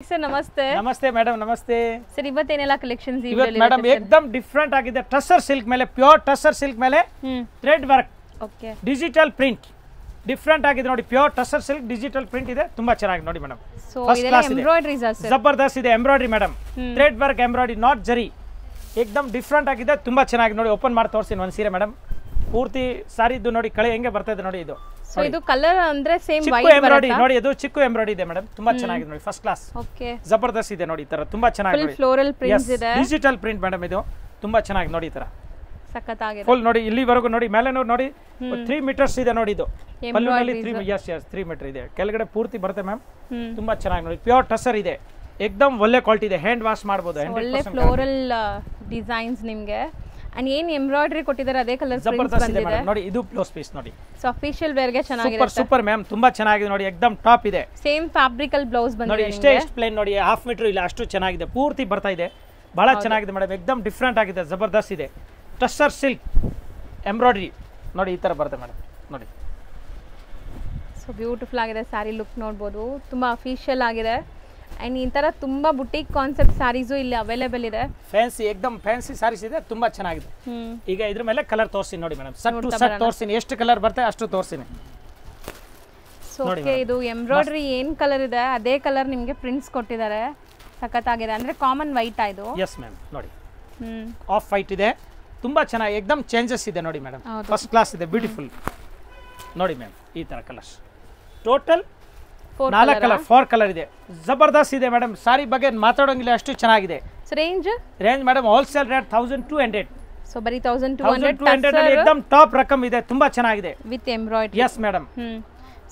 Sir नमस्ते नमस्ते madam नमस्ते सर ಇವತ್ತೇನೆಲ್ಲ ಕಲೆಕ್ಷನ್ಸ್ ಇವತ್ತು ಮೇಡಮ್ एकदम ಡಿಫರೆಂಟ್ ಆಗಿದೆ ಟಸರ್ ಸಿಲ್ಕ್ ಮೇಲೆ ಪ್ಯೂರ್ ಟಸರ್ ಸಿಲ್ಕ್ ಮೇಲೆ thread work okay digital print different ಆಗಿದೆ ನೋಡಿ pure tussar silk digital print ಇದೆ ತುಂಬಾ ಚೆನ್ನಾಗಿ ನೋಡಿ ಮೇಡಮ್ ಸೋ ಇದೆಲ್ಲ ಎಂಬ್ರಾಯ್ಡರೀಸ್ ಸರ್ ಜಬರ್ದಸ್ತ್ ಇದೆ embroidery madam thread work embroidery not ಜರಿ एकदम ಡಿಫರೆಂಟ್ ಆಗಿದೆ ತುಂಬಾ ಚೆನ್ನಾಗಿ ನೋಡಿ ಓಪನ್ ಮಾಡಿ ತೋರಿಸ್ತೀನಿ ಒಂದು ಸೀರೆ ಮೇಡಮ್ ಪೂರ್ತಿ ಸಾರಿದ್ದು ನೋಡಿ ಕಳೆ ಹೆಂಗೆ ಬರ್ತಾ ಇದೆ ನೋಡಿ ಇದು ಸೋ ಇದು ಕಲರ್ ಅಂದ್ರೆ ಸೇಮ್ ವೈಟ್ ಎಂಬ್ರಾಯ್ಡರಿ ನೋಡಿ ಇದು ಚಿಕ್ಕು ಎಂಬ್ರಾಯ್ಡರಿ ಇದೆ ಮೇಡಮ್ ತುಂಬಾ ಚೆನ್ನಾಗಿದೆ ನೋಡಿ ಫಸ್ಟ್ ಕ್ಲಾಸ್ ಓಕೆ ಜಬರ್ದಸ್ತ್ ಇದೆ ನೋಡಿ ಈ ತರ ತುಂಬಾ ಚೆನ್ನಾಗಿ ಫುಲ್ ಫ್ಲೋರಲ್ ಪ್ರಿಂಟ್ಸ್ ಇದೆ ಡಿಜಿಟಲ್ ಪ್ರಿಂಟ್ ಮೇಡಮ್ ಇದು ತುಂಬಾ ಚೆನ್ನಾಗಿ ನೋಡಿ ಈ ತರ ಸಖತ್ತಾಗಿದೆ ಫುಲ್ ನೋಡಿ ಇಲ್ಲಿವರೆಗೂ ನೋಡಿ ಮೇಲೆ ನೋಡಿ 3 ಮೀಟರ್ಸ್ ಇದೆ ನೋಡಿ ಇದು ಪಲ್ಲುನಲ್ಲಿ 3 ಮೀಟರ್ ಇದೆ ಕೆಳಗಡೆ ಪೂರ್ತಿ ಬರುತ್ತೆ ಮ್ಯಾಮ್ ತುಂಬಾ ಚೆನ್ನಾಗಿ ನೋಡಿ ಪ್ಯೂರ್ ಟಸರ್ ಇದೆ एकदम ಒಳ್ಳೆ ಕ್ವಾಲಿಟಿ ಇದೆ ಹ್ಯಾಂಡ್ ವಾಶ್ ಮಾಡಬಹುದು 100% ಒಳ್ಳೆ ಫ್ಲೋರಲ್ ಡಿಸೈನ್ಸ್ ನಿಮಗೆ ಅಂಡ್ ಏನು ಎಂಬ್ರಾಯ್ಡರಿ ಕೊಟ್ಟಿದ್ದಾರೆ ಅದೇ ಕಲರ್ ಪ್ರಿಂಟ್ಸ್ ಬಂದಿದೆ ನೋಡಿ ಇದು ಬ್ಲೌಸ್ ಪೀಸ್ ನೋಡಿ ಸೋ ಅಫಿಷಿಯಲ್ ವೇರ್ ಗೆ ಚೆನ್ನಾಗಿದೆ ಸೂಪರ್ ಸೂಪರ್ ಮ್ಯಾಮ್ ತುಂಬಾ ಚೆನ್ನಾಗಿದೆ ನೋಡಿ एकदम ಟಾಪ್ ಇದೆ ಸೇಮ್ ಫ್ಯಾಬ್ರಿಕಲ್ ಬ್ಲೌಸ್ ಬಂದಿದೆ ನೋಡಿ ಇಷ್ಟೇ ಪ್ಲೇನ್ ನೋಡಿ ಹಾಫ್ ಮೀಟರ್ ಇಲ್ಲ ಅಷ್ಟು ಚೆನ್ನಾಗಿದೆ ಪೂರ್ತಿ ಬರ್ತಾ ಇದೆ ಬಹಳ ಚೆನ್ನಾಗಿದೆ ಮೇಡಮ್ एकदम ಡಿಫರೆಂಟ್ ಆಗಿದೆ ಜಬರ್ದಸ್ತ್ ಇದೆ ಟಸರ್ ಸಿಲ್ಕ್ ಎಂಬ್ರಾಯ್ಡರಿ ನೋಡಿ ಈ ತರ ಬರುತ್ತೆ ಮೇಡಮ್ ನೋಡಿ ಸೋ ಬ್ಯೂಟಿಫುಲ್ ಆಗಿದೆ ಸ್ಯಾರಿ ಲುಕ್ ನೋಡಬಹುದು ತುಂಬಾ ಅಫಿಷಿಯಲ್ ಆಗಿದೆ ಅಂಡ್ ಈ ತರ ತುಂಬಾ ಬುಟಿಕ್ ಕಾನ್ಸೆಪ್ಟ್ ಸ್ಯಾರೀಸು ಇಲ್ಲಿ ಅವೈಲೇಬಲ್ ಇದೆ ಫ್ಯಾನ್ಸಿ एकदम ಫ್ಯಾನ್ಸಿ ಸ್ಯಾರೀಸ್ ಇದೆ ತುಂಬಾ ಚೆನ್ನಾಗಿದೆ ಈಗ ಇದ್ರ ಮೇಲೆ ಕಲರ್ ತೋರಿಸ್ತೀನಿ ನೋಡಿ ಮೇಡಮ್ ಸೆಟ್ ಟು ಸೆಟ್ ತೋರಿಸ್ತೀನಿ ಎಷ್ಟು ಕಲರ್ ಬರುತ್ತೆ ಅಷ್ಟು ತೋರಿಸ್ತೀನಿ ಸೋ ಓಕೆ ಇದು ಎಂಬ್ರಾಯ್ಡರಿ ಏನು ಕಲರ್ ಇದೆ ಅದೇ ಕಲರ್ ನಿಮಗೆ ಪ್ರಿಂಟ್ಸ್ ಕೊಟ್ಟಿದ್ದಾರೆ ಸಖತ್ತಾಗಿದೆ ಅಂದ್ರೆ ಕಾಮನ್ ವೈಟ್ ಇದು ಎಸ್ ಮ್ಯಾಮ್ ನೋಡಿ ಆಫ್ ವೈಟ್ ಇದೆ ತುಂಬಾ ಚೆನ್ನಾಗಿ एकदम ಚೇಂಜಸ್ ಇದೆ ನೋಡಿ ಮೇಡಮ್ ಫಸ್ಟ್ ಕ್ಲಾಸ್ ಇದೆ ಬ್ಯೂಟಿಫುಲ್ ನೋಡಿ ಮ್ಯಾಮ್ ಈ ತರ ಕಲರ್ಸ್ ಟೋಟಲ್ 4 ಕಲರ್ 4 ಕಲರ್ ಇದೆ ಜಬರ್ದಸ್ತ್ ಇದೆ ಮೇಡಮ್ ಸಾರಿ ಬಗ್ಗೆ ಮಾತಾಡೋಂಗಿಲ್ಲ ಅಷ್ಟು ಚೆನ್ನಾಗಿದೆ so range madam wholesale rate 1200 so ಬರಿ 1200 ಅಲ್ಲಿ एकदम ಟಾಪ್ ರಕಮ್ ಇದೆ ತುಂಬಾ ಚೆನ್ನಾಗಿದೆ with embroidery yes madam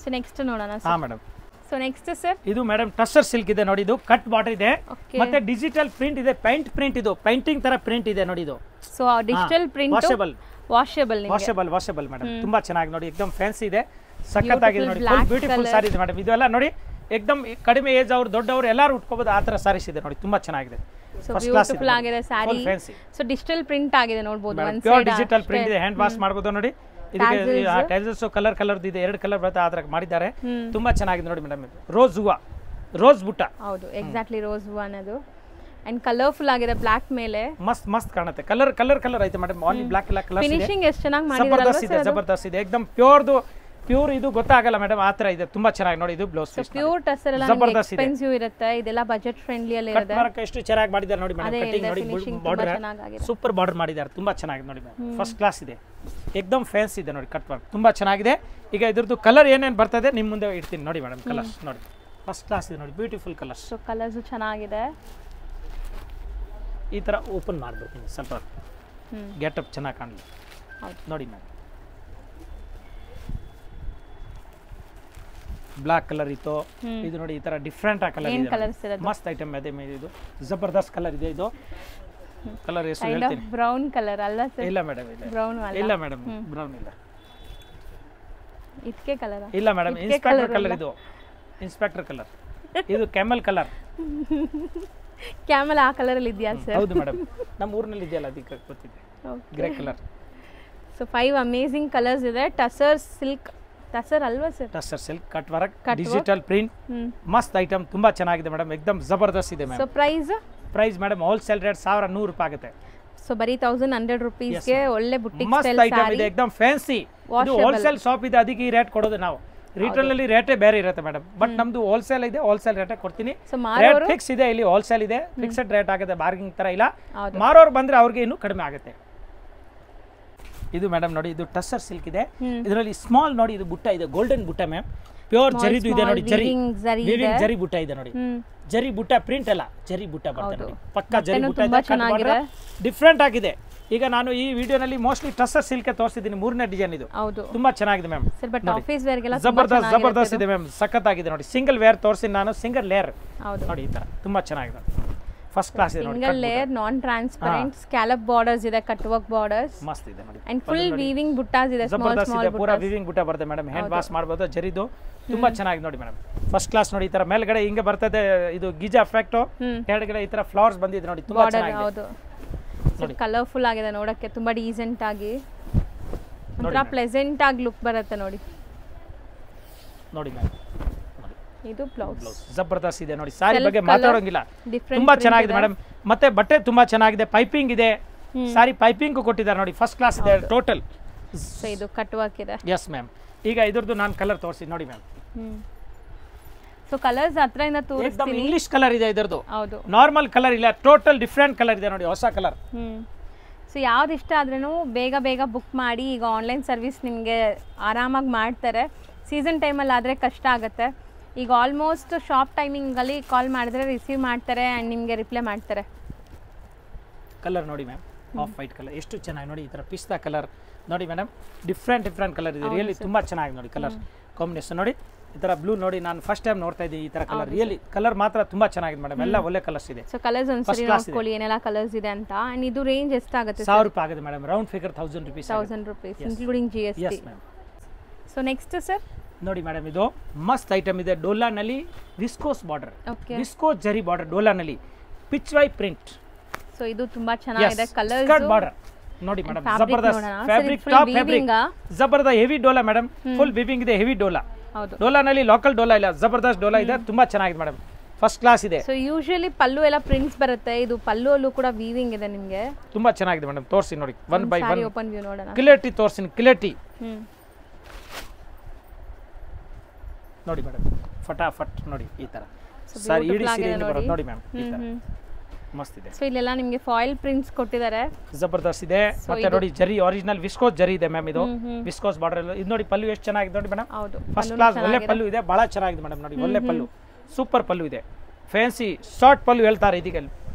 so next ನೋಡೋಣ ಹಾ ಮೇಡಮ್ ಸೊ ನೆಕ್ಸ್ಟ್ ಸರ್ ಇದು ಮೇಡಮ್ ಟಸರ್ ಸಿಲ್ಕ್ ಇದೆ ನೋಡಿ ಇದು ಕಟ್ ಬಾರ್ಡರ್ ಇದೆ ಮತ್ತೆ ಡಿಜಿಟಲ್ ಪ್ರಿಂಟ್ ಇದೆ ಪೈಂಟ್ ಪ್ರಿಂಟ್ ಇದು ಪೈಂಟಿಂಗ್ ತರ ಪ್ರಿಂಟ್ ಇದೆ ನೋಡಿ ಇದು so digital print washable madam ತುಂಬಾ ಚೆನ್ನಾಗಿ ನೋಡಿ एकदम ಫ್ಯಾನ್ಸಿ ಇದೆ ಸಖತ್ತಾಗಿದೆ ನೋಡಿ ಬ್ಯೂಟಿಫುಲ್ ಸಾರಿ ಇದೆ ಮೇಡಮ್ ಇದೆಲ್ಲ ನೋಡಿ एकदम ಕಡಿಮೆ ಏಜ್ ಅವರು ದೊಡ್ಡವರು ಎಲ್ಲರೂ ಉಟ್ಕೋಬಹುದು ಆ ತರ ಸಾರೀಸ್ ಇದೆ ನೋಡಿ ತುಂಬಾ ಚೆನ್ನಾಗಿದೆ ಸೊ ಬ್ಯೂಟಿಫುಲ್ ಆಗಿದೆ ಸಾರಿ ಸೊ ಡಿಜಿಟಲ್ ಪ್ರಿಂಟ್ ಆಗಿದೆ ನೋಡಬಹುದು ಒನ್ ಸೈಡ್ ಡಿಜಿಟಲ್ ಪ್ರಿಂಟ್ ಇದೆ ಹ್ಯಾಂಡ್ ವಾಶ್ ಮಾಡಬಹುದು ನೋಡಿ ಇದಕ್ಕೆ ಟೈಲ್ಸ್ ಕಲರ್ ಇದೆ 2 ಕಲರ್ ಬರುತ್ತೆ ಆ ತರ ಮಾಡಿದ್ದಾರೆ ತುಂಬಾ ಚೆನ್ನಾಗಿದೆ ನೋಡಿ ಮೇಡಮ್ ರೋಸ್ ಬುಟ್ಟ ಹೌದು ಎಕ್ಸಾಕ್ಟ್ಲಿ ರೋಸ್ ಹೂವ ಅನ್ನೋದು ಅಂಡ್ ಕಲರ್ಫುಲ್ ಆಗಿದೆ ಬ್ಲಾಕ್ ಮೇಲೆ ಮಸ್ತ್ ಕಾಣುತ್ತೆ ಕಲರ್ ಐತೆ ಮೇಡಮ್ ಓನ್ಲಿ ಬ್ಲಾಕ್ ಇಲ್ಲ ಕಲರ್ ಫಿನಿಶಿಂಗ್ ಎಷ್ಟು ಚೆನ್ನಾಗಿ ಮಾಡಿದ್ದಾರೆ ಜಬರ್ದಸ್ತ್ ಇದೆ एकदम ಪ್ಯೂರ್ ಇದು ಗೊತ್ತಾಗಲ್ಲ ಮೇಡಮ್ ಆ ತರ ಇದೆ ತುಂಬಾ ಚೆನ್ನಾಗಿ ನೋಡಿ ಇದು ಬ್ಲೌಸ್ ಪೀಸ್ ಪ್ಯೂರ್ ಟಸರ್ ಎಲ್ಲ ಎಕ್ಸ್ಪೆನ್ಸಿವ್ ಇರುತ್ತೆ ಇದೆಲ್ಲ ಬಜೆಟ್ ಫ್ರೆಂಡ್ಲಿ ಅಲ್ಲಿ ಇದೆ ವರ್ಕ್ ಎಷ್ಟು ಚೆನ್ನಾಗಿ ಮಾಡಿದ್ದಾರೆ ನೋಡಿ ಮೇಡಮ್ ಕಟಿಂಗ್ ನೋಡಿ ಬಾರ್ಡರ್ ಸೂಪರ್ ಬಾರ್ಡರ್ ಮಾಡಿದ್ದಾರೆ ತುಂಬಾ ಚೆನ್ನಾಗಿದೆ ನೋಡಿ ಮೇಡಮ್ ಫಸ್ಟ್ ಕ್ಲಾಸ್ ಇದೆ एकदम ಫ್ಯಾನ್ಸಿ ಇದೆ ನೋಡಿ ಕಟ್ ವರ್ಕ್ ತುಂಬಾ ಚೆನ್ನಾಗಿದೆ ಈಗ ಇದ್ರದ್ದು ಕಲರ್ ಏನೇನು ಬರ್ತದೆ ನಿಮ್ಮ ಮುಂದೆ ಇಡ್ತೀನಿ ನೋಡಿ ಮೇಡಮ್ ಕಲರ್ಸ್ ನೋಡಿ ಫಸ್ಟ್ ಕ್ಲಾಸ್ ಇದೆ ನೋಡಿ ಬ್ಯೂಟಿಫುಲ್ ಕಲರ್ಸ್ ಸೊ ಕಲರ್ಸ್ ಚೆನ್ನಾಗಿದೆ ಈ ತರ ಓಪನ್ ಮಾಡ್ಬಿಡ್ತೀನಿ ಸ್ವಲ್ಪ ಗೆಟ್ ಅಪ್ ಚೆನ್ನಾಗಿ ಕಾಣಲಿ ನೋಡಿ ಮೇಡಮ್ ಬ್ಲಾಕ್ ಕಲರ್ ಇತ್ತು ಇದು ನೋಡಿ ಈ ತರ ಡಿಫರೆಂಟ್ ಆ ಕಲರ್ ಇದೆ ಮಸ್ತ್ ಐಟಮ್ ಇದೆ ಇದು ಜಬರ್ದಸ್ತ್ ಕಲರ್ ಇದೆ ಇದು ಕಲರ್ ಎಷ್ಟು ಹೇಳ್ತೀನಿ ಬ್ರೌನ್ ಕಲರ್ ಅಲ್ಲ ಸರ್ ಇಲ್ಲ ಮೇಡಮ್ ಇಲ್ಲ ಮೇಡಮ್ ಬ್ರೌನ್ ಇಲ್ಲ ಇದಕ್ಕೆ ಕಲರ್ ಇಲ್ಲ madam inspector colour inspector colour ಇದು ಕ್ಯಾಮಲ್ ಕಲರ್ ಕ್ಯಾಮಲ್ ಆ ಕಲರ್ ಅಲ್ಲಿ ಇದೆಯಾ ಸರ್ ಹೌದು ಮೇಡಮ್ ನಮ್ಮ ಊರಿನಲ್ಲಿ ಇದೆಯಲ್ಲ ಅದಕ್ಕೆ ಗೊತ್ತಿದೆ grey colour so 5 amazing colours ಇದೆ ಟಸರ್ ಸಿಲ್ಕ್ ಟಸರ್ ಅಲ್ವಾ sir tussar silk cut work digital print ಮಸ್ತ್ ಐಟಮ್ ತುಂಬಾ ಚೆನ್ನಾಗಿದೆ ಮೇಡಮ್ एकदम ಜಬರ್ದಸ್ತ್ ಇದೆ madam so price madam wholesale rate 1100 ರೂಪಾಯಿ ಆಗುತ್ತೆ ಸೊ ಬರಿ 1100 ರೂಪೀಸ್ ಗೆ ಒಳ್ಳೆ ಬುಟಿಕ್ ಸ್ಟೈಲ್ ಮಸ್ತ್ ಐಟಮ್ ಇದೆ एकदम ಫ್ಯಾನ್ಸಿ ಇದು ಹೋಲ್ಸೇಲ್ ಶಾಪ್ ಇದೆ ಅದಕ್ಕೆ ಈ ರೇಟ್ ಕೊಡೋದು ನಾವು ರಿಟೇಲ್ ನಲ್ಲಿ ರೇಟೇ ಬೇರೆ ಇರುತ್ತೆ ಮೇಡಮ್ ಬಟ್ ನಮ್ದು ಹೋಲ್ಸೇಲ್ ಇದೆ ಹೋಲ್ಸೇಲ್ ರೇಟೇ ಕೊಡ್ತೀನಿ ರೇಟ್ ಫಿಕ್ಸ್ ಇದೆ ಇಲ್ಲಿ ಹೋಲ್ಸೇಲ್ ಇದೆ ಫಿಕ್ಸ್ಡ್ ರೇಟ್ ಆಗುತ್ತೆ ಬಾರ್ಗಿಂಗ್ ತರ ಇಲ್ಲ ಮಾರೋರು ಬಂದ್ರೆ ಅವ್ರಿಗೆ ಇನ್ನೂ ಕಡಿಮೆ ಆಗುತ್ತೆ ಇದು ಮೇಡಮ್ ನೋಡಿ ಇದು ಟಸರ್ ಸಿಲ್ಕ್ ಇದೆ ಇದರಲ್ಲಿ ಸ್ಮಾಲ್ ನೋಡಿ ಇದು ಬುಟ್ಟ ಇದೆ ಗೋಲ್ಡನ್ ಬುಟ್ಟ ಮ್ಯಾಮ್ ಪ್ಯೂರ್ ಜರಿದು ಇದೆ ನೋಡಿ ಜರಿ ಬುಟ್ಟ ಇದೆ ನೋಡಿ ಜರಿ ಬುಟ್ಟ ಪ್ರಿಂಟ್ ಅಲ್ಲ ಜರಿ ಬುಟ್ಟ ಬರ್ತದೆ ನೋಡಿ ಪಕ್ಕಾ ಜರಿ ಬುಟ್ಟ ಇದೆ ಡಿಫರೆಂಟ್ ಆಗಿದೆ ಈಗ ನಾನು ಈ ವಿಡಿಯೋನಲ್ಲಿ ಮೋಸ್ಟ್ಲಿ ಟಸರ್ ಸಿಲ್ಕ್ ತೋರಿಸಿದ್ದೀನಿ 3ನೇ ಡಿಸೈನ್ ಇದು ತುಂಬಾ ಚೆನ್ನಾಗಿದೆ ಮ್ಯಾಮ್ ಜಬರ್ದಸ್ತ್ ಇದೆ ಮ್ಯಾಮ್ ಸಖತ್ತಾಗಿದೆ ನೋಡಿ ಸಿಂಗಲ್ ವೇರ್ ತೋರಿಸಿ ನಾನು ಸಿಂಗಲ್ ಲೇಯರ್ ನೋಡಿ ಈ ತರ ತುಂಬಾ ಚೆನ್ನಾಗಿದೆ ಫಸ್ಟ್ ಕ್ಲಾಸ್ ಇದೆ ನೋಡಿ single layer non transparent scallop borders ಇದೆ ಕಟ್ ವರ್ಕ್ ಬಾರ್ಡರ್ಸ್ ಮಸ್ತ್ ಇದೆ ನೋಡಿ ಅಂಡ್ ಫುಲ್ ವೀವಿಂಗ್ ಬುಟ್ಟಾಸ್ ಇದೆ ಸ್ಮಾಲ್ ಸ್ಮಾಲ್ ಪೂರಾ ವೀವಿಂಗ್ ಬುಟ್ಟ ಬರುತ್ತೆ ಮೇಡಮ್ ಹ್ಯಾಂಡ್ ವಾಶ್ ಮಾಡಬಹುದು ಜರಿದು ತುಂಬಾ ಚೆನ್ನಾಗಿದೆ ನೋಡಿ ಮೇಡಮ್ ಫಸ್ಟ್ ಕ್ಲಾಸ್ ನೋಡಿ ಈ ತರ ಮೇಲ್ಗಡೆ ಹಿಂಗೆ ಬರ್ತದೆ ಇದು ಗಿಜಾ ಎಫೆಕ್ಟ್ ಕೆಳಗಡೆ ಈ ತರ ಫ್ಲವರ್ಸ್ ಬಂದಿದೆ ನೋಡಿ ತುಂಬಾ ಚೆನ್ನಾಗಿದೆ ಹೌದು ಕಲರ್ಫುಲ್ ಆಗಿದೆ ನೋಡಕ್ಕೆ ತುಂಬಾ ಡೀಸೆಂಟ್ ಆಗಿ ಒಂಥರ ಪ್ಲೆಸೆಂಟ್ ಆಗಿ ಲುಕ್ ಬರುತ್ತೆ ನೋಡಿ ನೋಡಿ ಮ್ಯಾಮ್ ಇದು ಬ್ಲೌಸ್ ಜಬರ್ದಸ್ತ್ ಇದೆ ನೋಡಿ. ಸಾರಿ ಬಗ್ಗೆ ಮಾತಾಡೋಂಗಿಲ್ಲ, ತುಂಬಾ ಚೆನ್ನಾಗಿದೆ ಮೇಡಮ್. ಮತ್ತೆ ಬಟ್ಟೆ ತುಂಬಾ ಚೆನ್ನಾಗಿದೆ, ಪೈಪಿಂಗ್ ಇದೆ, ಸಾರಿ ಪೈಪಿಂಗ್ ಕೊಟ್ಟಿದ್ದಾರೆ ನೋಡಿ, ಫಸ್ಟ್ ಕ್ಲಾಸ್ ಇದೆ ಟೋಟಲ್. ಇದು ಕಟ್ ವರ್ಕ್ ಇದೆ. Yes ma'am. ಈಗ ಇದ್ರದ್ದು ನಾನು ಕಲರ್ ತೋರಿಸಿ ನೋಡಿ ಮ್ಯಾಮ್. ಸೊ ಕಲರ್ಸ್ ಹತ್ರದಿಂದ ತೋರಿಸ್ತೀನಿ. ಇಂಗ್ಲಿಷ್ ಕಲರ್ ಇದೆ ಇದ್ರದ್ದು, ಹೌದು, ನಾರ್ಮಲ್ ಕಲರ್ ಇಲ್ಲ, ಟೋಟಲ್ ಡಿಫ್ರೆಂಟ್ ಕಲರ್ ಇದೆ ನೋಡಿ, ಹೊಸ ಕಲರ್. ಸೊ ಯಾವ್ದು ಇಷ್ಟ ಆದ್ರೂ ಬೇಗ ಬೇಗ ಬುಕ್ ಮಾಡಿ. ಈಗ ಆನ್ಲೈನ್ ಸರ್ವಿಸ್ ನಿಮಗೆ ಆರಾಮಾಗಿ ಮಾಡ್ತಾರೆ. ಸೀಸನ್ ಟೈಮಲ್ಲಿ ಆದರೆ ಕಷ್ಟ ಆಗುತ್ತೆ. ಈಗ ಆಲ್ಮೋಸ್ಟ್ ಶಾಪ್ ಟೈಮಿಂಗಲ್ಲಿ ಕಾಲ್ ಮಾಡಿದ್ರೆ ರಿಸೀವ್ ಮಾಡ್ತಾರೆ ಆ್ಯಂಡ್ ನಿಮಗೆ ರಿಪ್ಲೈ ಮಾಡ್ತಾರೆ. ಕಲರ್ ನೋಡಿ ಮ್ಯಾಮ್, ಆಫ್ ವೈಟ್ ಕಲರ್ ಎಷ್ಟು ಚೆನ್ನಾಗಿ ನೋಡಿ. ಈ ಥರ ಪಿಸ್ತಾ ಕಲರ್ ನೋಡಿ ಮೇಡಮ್, ಡಿಫ್ರೆಂಟ್ ಕಲರ್ ಇದೆ, ರಿಯಲಿ ತುಂಬ ಚೆನ್ನಾಗಿ ನೋಡಿ ಕಲರ್ ಕಾಂಬಿನೇಷನ್ ನೋಡಿ. ಈ ಥರ ಬ್ಲೂ ನೋಡಿ, ನಾನು ಫಸ್ಟ್ ಟೈಮ್ ನೋಡ್ತಾ ಇದ್ದೀನಿ ಈ ಥರ ಕಲರ್. ರಿಯಲಿ ಕಲರ್ ಮಾತ್ರ ತುಂಬ ಚೆನ್ನಾಗಿದೆ ಮೇಡಮ್, ಎಲ್ಲ ಒಳ್ಳೆ ಕಲರ್ಸ್ ಇದೆ. ಸೊ ಕಲರ್ಸ್ ಒಂದ್ಸರಿ ನೋಡ್ಕೊಳ್ಳಿ ಏನೆಲ್ಲ ಕಲರ್ಸ್ ಇದೆ ಅಂತ. ಆ್ಯಂಡ್ ಇದು ರೇಂಜ್ ಎಷ್ಟಾಗುತ್ತೆ? 1000 ರೂಪಾಯಿ ಆಗುತ್ತೆ madam, round figure 1000 rupees. 1000 rupees including GST. Yes ma'am. So next sir ನೋಡಿ ಮೇಡಮ್, ಇದು ಮಸ್ತ್ ಐಟಮ್ ಇದೆ. ಡೋಲಾನಲ್ಲಿ viscose border, okay, viscose zari border, ಡೋಲಾನಲ್ಲಿ ಪಿಚ್ ವೈ ಪ್ರಿಂಟ್. ಸೊ ಇದು ತುಂಬಾ ಚೆನ್ನಾಗಿದೆ. ಕಲರ್ಸ್ ಬಾರ್ಡರ್ ನೋಡಿ ಮೇಡಮ್, ಜಬರ್ದಸ್ತ್ ಫ್ಯಾಬ್ರಿಕ್, ಟಾಪ್ ಫ್ಯಾಬ್ರಿಕ್, ಜಬರ್ದಸ್ತ್ heavy dola madam, full weaving ಇದೆ, ಹೆವಿ ಡೋಲಾ. ಹೌದು, ಡೋಲಾನಲ್ಲಿ ಲೋಕಲ್ ಡೋಲಾ ಇಲ್ಲ, ಜಬರ್ದಸ್ತ್ ಡೋಲಾ ಇದೆ, ತುಂಬಾ ಚೆನ್ನಾಗಿದೆ ಮೇಡಮ್, ಫಸ್ಟ್ ಕ್ಲಾಸ್ ಇದೆ. ಸೊ ಯೂಶುವಲಿ ಪಲ್ಲು ಎಲ್ಲ ಪ್ರಿಂಟ್ಸ್ ಬರುತ್ತೆ, ಇದು ಪಲ್ಲು ಅಲ್ಲೂ ಕೂಡ ವೀವಿಂಗ್ ಇದೆ ನಿಮಗೆ, ತುಂಬಾ ಚೆನ್ನಾಗಿದೆ ಮೇಡಮ್. ತೋರಿಸಿ ನೋಡಿ, one by one open view ನೋಡೋಣ. ಕ್ಲಿಯರಿಟಿ ತೋರಿಸಿ, ಕ್ಲಿಯರಿಟಿ ನೋಡಿ ಮೇಡಮ್, ಫಟಾಫಟ್ ನೋಡಿ ಈ ತರ. ಸರ್ ಇಡಿ ಸೀರೆ ಬರೋದು ನೋಡಿ ಮ್ಯಾಮ್, ಈ ತರ ಮಸ್ತ್ ಇದೆ. ಸೊ ಇಲ್ಲೆಲ್ಲ ನಿಮಗೆ ಫಾಯಿಲ್ ಪ್ರಿಂಟ್ಸ್ ಕೊಟ್ಟಿದ್ದಾರೆ, ಜಬರ್ದಸ್ತ್ ಇದೆ. ಮತ್ತೆ ನೋಡಿ ಜರಿ ಒರಿಜಿನಲ್ ವಿಸ್ಕೋಸ್ ಜರಿ ಇದೆ ಮ್ಯಾಮ್, ಇದು ವಿಸ್ಕೋಸ್ ಬಾರ್ಡರ್. ಇದು ನೋಡಿ ಪಲ್ಲು ಎಷ್ಟು ಚೆನ್ನಾಗಿದೆ ನೋಡಿ ಮೇಡಮ್, ಫಸ್ಟ್ ಕ್ಲಾಸ್ ಒಳ್ಳೆ ಪಲ್ಲು ಇದೆ, ಬಹಳ ಚೆನ್ನಾಗಿದೆ ಮೇಡಮ್ ನೋಡಿ, ಒಳ್ಳೆ ಪಲ್ಲು, ಸೂಪರ್ ಪಲ್ಲು ಇದೆ, ಫ್ಯಾನ್ಸಿ ಶಾರ್ಟ್ ಪಲ್ಲು ಹೇಳ್ತಾರೆ ಇದಕ್ಕೆ,